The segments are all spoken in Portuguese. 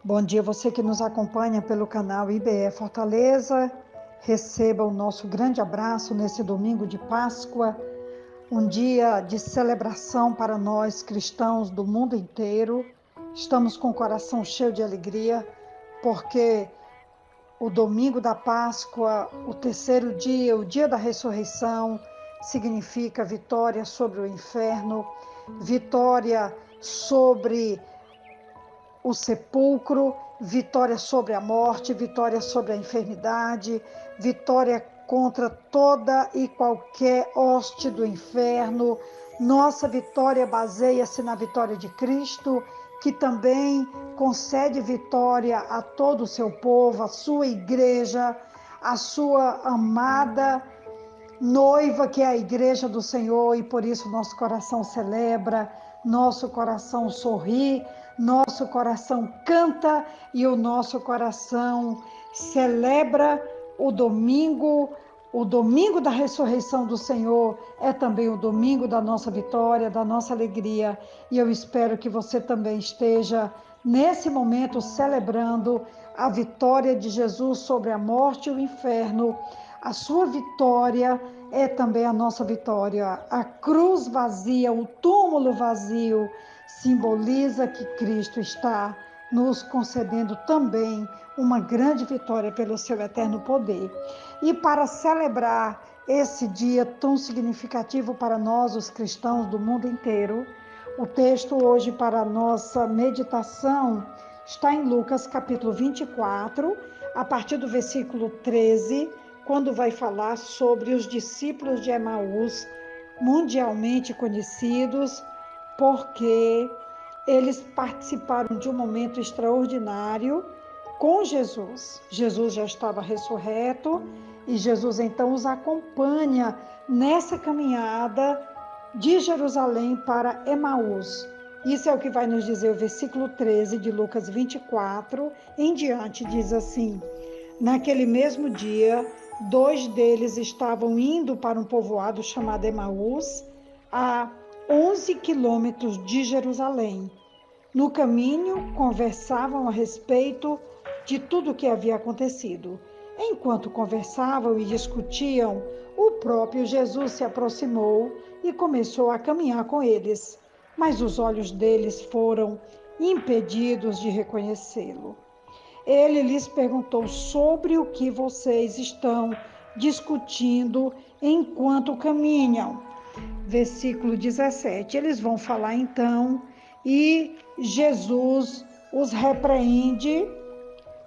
Bom dia, você que nos acompanha pelo canal IBE Fortaleza. Receba o nosso grande abraço nesse domingo de Páscoa, um dia de celebração para nós cristãos do mundo inteiro. Estamos com o coração cheio de alegria, porque o domingo da Páscoa, o terceiro dia, o dia da ressurreição, significa vitória sobre o inferno, vitória sobre o sepulcro, vitória sobre a morte, vitória sobre a enfermidade, vitória contra toda e qualquer hoste do inferno. Nossa vitória baseia-se na vitória de Cristo, que também concede vitória a todo o seu povo, a sua igreja, a sua amada noiva, que é a igreja do Senhor, e por isso nosso coração celebra, nosso coração sorri, nosso coração canta e o nosso coração celebra o domingo da ressurreição do Senhor é também o domingo da nossa vitória, da nossa alegria, e eu espero que você também esteja nesse momento celebrando a vitória de Jesus sobre a morte e o inferno. A sua vitória é também a nossa vitória. A cruz vazia, o túmulo vazio, simboliza que Cristo está nos concedendo também uma grande vitória pelo seu eterno poder. E para celebrar esse dia tão significativo para nós, os cristãos do mundo inteiro, o texto hoje para a nossa meditação está em Lucas capítulo 24, a partir do versículo 13, quando vai falar sobre os discípulos de Emaús, mundialmente conhecidos, porque eles participaram de um momento extraordinário com Jesus. Jesus já estava ressurreto e Jesus então os acompanha nessa caminhada de Jerusalém para Emaús. Isso é o que vai nos dizer o versículo 13 de Lucas 24 em diante, diz assim: naquele mesmo dia, 2 deles estavam indo para um povoado chamado Emaús, a 11 quilômetros de Jerusalém. No caminho, conversavam a respeito de tudo o que havia acontecido. Enquanto conversavam e discutiam, o próprio Jesus se aproximou e começou a caminhar com eles, mas os olhos deles foram impedidos de reconhecê-lo. Ele lhes perguntou sobre o que vocês estão discutindo enquanto caminham. Versículo 17. Eles vão falar então e Jesus os repreende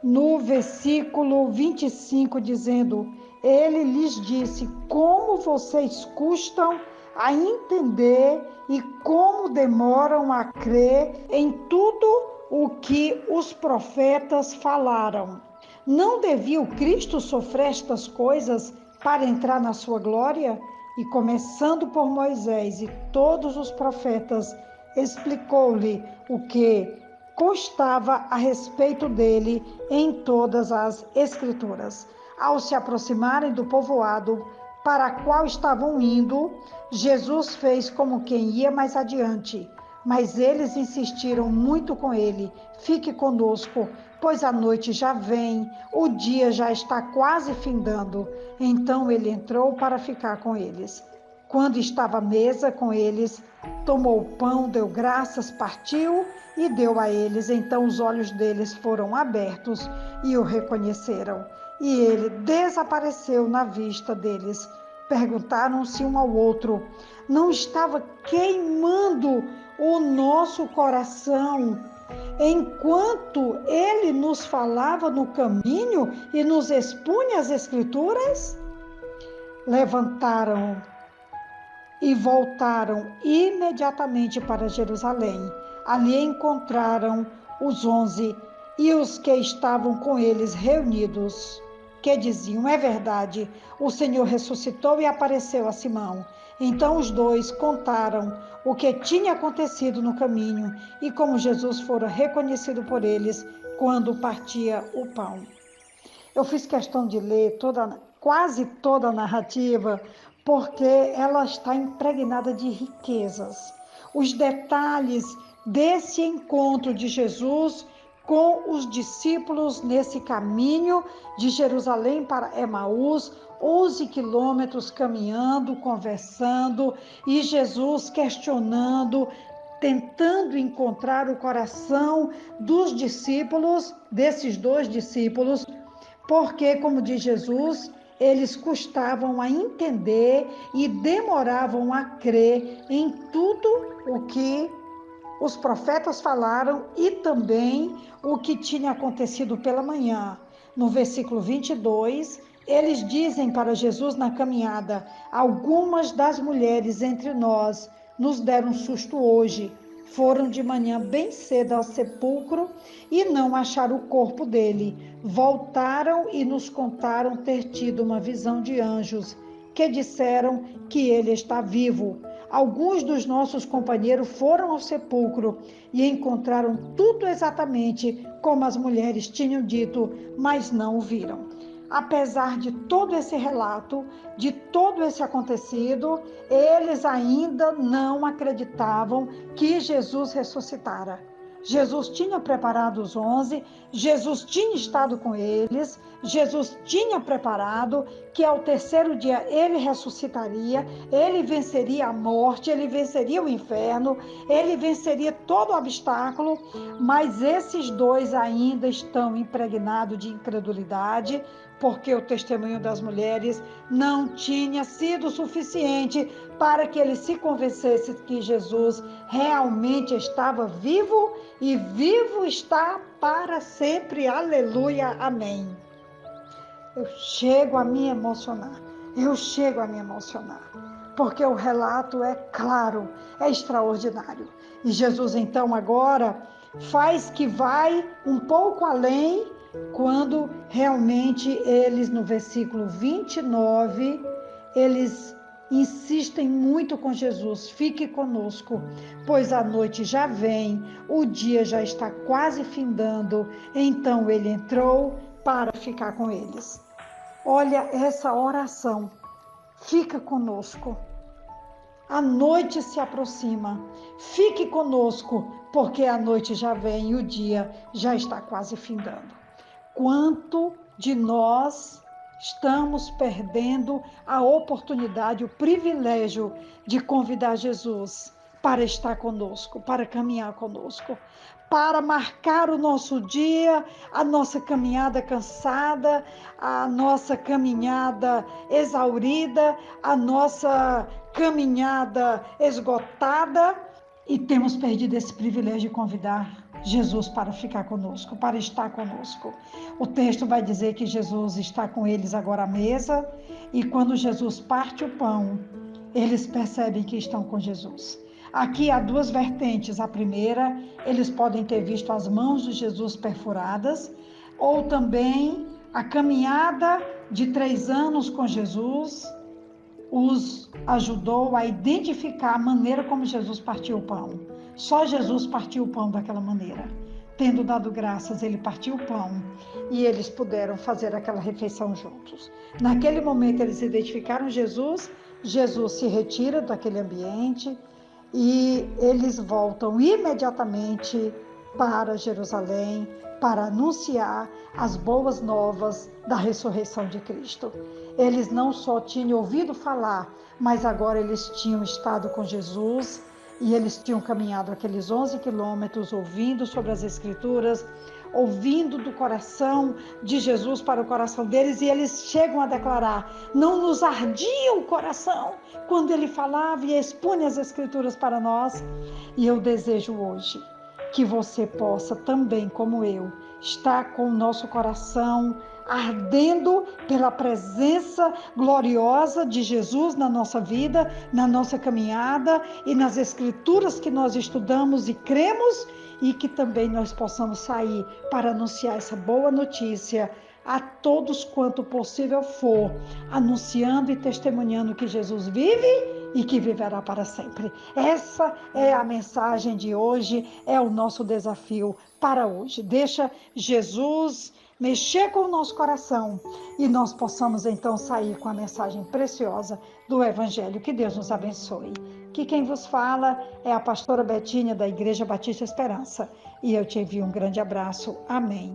no versículo 25, dizendo: ele lhes disse: como vocês custam a entender e como demoram a crer em tudo o que os profetas falaram. Não devia o Cristo sofrer estas coisas para entrar na sua glória? E começando por Moisés e todos os profetas, explicou-lhe o que constava a respeito dele em todas as Escrituras. Ao se aproximarem do povoado para qual estavam indo, Jesus fez como quem ia mais adiante, mas eles insistiram muito com ele: fique conosco, pois a noite já vem, o dia já está quase findando. Então ele entrou para ficar com eles. Quando estava à mesa com eles, tomou o pão, deu graças, partiu e deu a eles. Então os olhos deles foram abertos e o reconheceram. E ele desapareceu na vista deles. Perguntaram-se um ao outro: não estava queimando o nosso coração enquanto ele nos falava no caminho e nos expunha as Escrituras? Levantaram e voltaram imediatamente para Jerusalém. Ali encontraram os 11 e os que estavam com eles reunidos, que diziam: é verdade, o Senhor ressuscitou e apareceu a Simão. Então os dois contaram o que tinha acontecido no caminho e como Jesus fora reconhecido por eles quando partia o pão. Eu fiz questão de ler quase toda a narrativa, porque ela está impregnada de riquezas. Os detalhes desse encontro de Jesus com os discípulos nesse caminho de Jerusalém para Emaús, 11 quilômetros caminhando, conversando, e Jesus questionando, tentando encontrar o coração dos discípulos, desses dois discípulos, porque, como diz Jesus, eles custavam a entender e demoravam a crer em tudo o que os profetas falaram e também o que tinha acontecido pela manhã. No versículo 22, eles dizem para Jesus na caminhada: algumas das mulheres entre nós nos deram um susto hoje. Foram de manhã bem cedo ao sepulcro e não acharam o corpo dele. Voltaram e nos contaram ter tido uma visão de anjos que disseram que ele está vivo. Alguns dos nossos companheiros foram ao sepulcro e encontraram tudo exatamente como as mulheres tinham dito, mas não o viram. Apesar de todo esse relato, de todo esse acontecido, eles ainda não acreditavam que Jesus ressuscitara. Jesus tinha preparado os 11, Jesus tinha estado com eles, Jesus tinha preparado que ao terceiro dia ele ressuscitaria, ele venceria a morte, ele venceria o inferno, ele venceria todo obstáculo, mas esses dois ainda estão impregnados de incredulidade, porque o testemunho das mulheres não tinha sido suficiente para que eles se convencessem que Jesus realmente estava vivo e vivo está para sempre. Aleluia, amém. Eu chego a me emocionar, porque o relato é claro, é extraordinário. E Jesus então agora faz que vai um pouco além, quando realmente eles, no versículo 29, eles insistem muito com Jesus: fique conosco, pois a noite já vem, o dia já está quase findando. Então ele entrou para ficar com eles. Olha essa oração: fica conosco. A noite se aproxima, fique conosco, porque a noite já vem e o dia já está quase findando. Quanto de nós estamos perdendo a oportunidade, o privilégio de convidar Jesus para estar conosco, para caminhar conosco, para marcar o nosso dia, a nossa caminhada cansada, a nossa caminhada exaurida, a nossa caminhada esgotada, e temos perdido esse privilégio de convidar Jesus para ficar conosco, para estar conosco. O texto vai dizer que Jesus está com eles agora à mesa, e quando Jesus parte o pão, eles percebem que estão com Jesus. Aqui há duas vertentes. A primeira, eles podem ter visto as mãos de Jesus perfuradas, ou também a caminhada de 3 anos com Jesus os ajudou a identificar a maneira como Jesus partiu o pão. Só Jesus partiu o pão daquela maneira. Tendo dado graças, ele partiu o pão e eles puderam fazer aquela refeição juntos. Naquele momento, eles identificaram Jesus, Jesus se retira daquele ambiente e eles voltam imediatamente para Jerusalém para anunciar as boas novas da ressurreição de Cristo. Eles não só tinham ouvido falar, mas agora eles tinham estado com Jesus e eles tinham caminhado aqueles 11 quilômetros ouvindo sobre as Escrituras, ouvindo do coração de Jesus para o coração deles, e eles chegam a declarar: não nos ardia o coração quando ele falava e expunha as Escrituras para nós. E eu desejo hoje que você possa também, como eu, estar com o nosso coração ardendo pela presença gloriosa de Jesus na nossa vida, na nossa caminhada e nas Escrituras que nós estudamos e cremos, e que também nós possamos sair para anunciar essa boa notícia a todos quanto possível for, anunciando e testemunhando que Jesus vive e que viverá para sempre. Essa é a mensagem de hoje, é o nosso desafio para hoje. Deixa Jesus mexer com o nosso coração e nós possamos então sair com a mensagem preciosa do Evangelho. Que Deus nos abençoe. Que quem vos fala é a pastora Betinha da Igreja Batista Esperança. E eu te envio um grande abraço. Amém.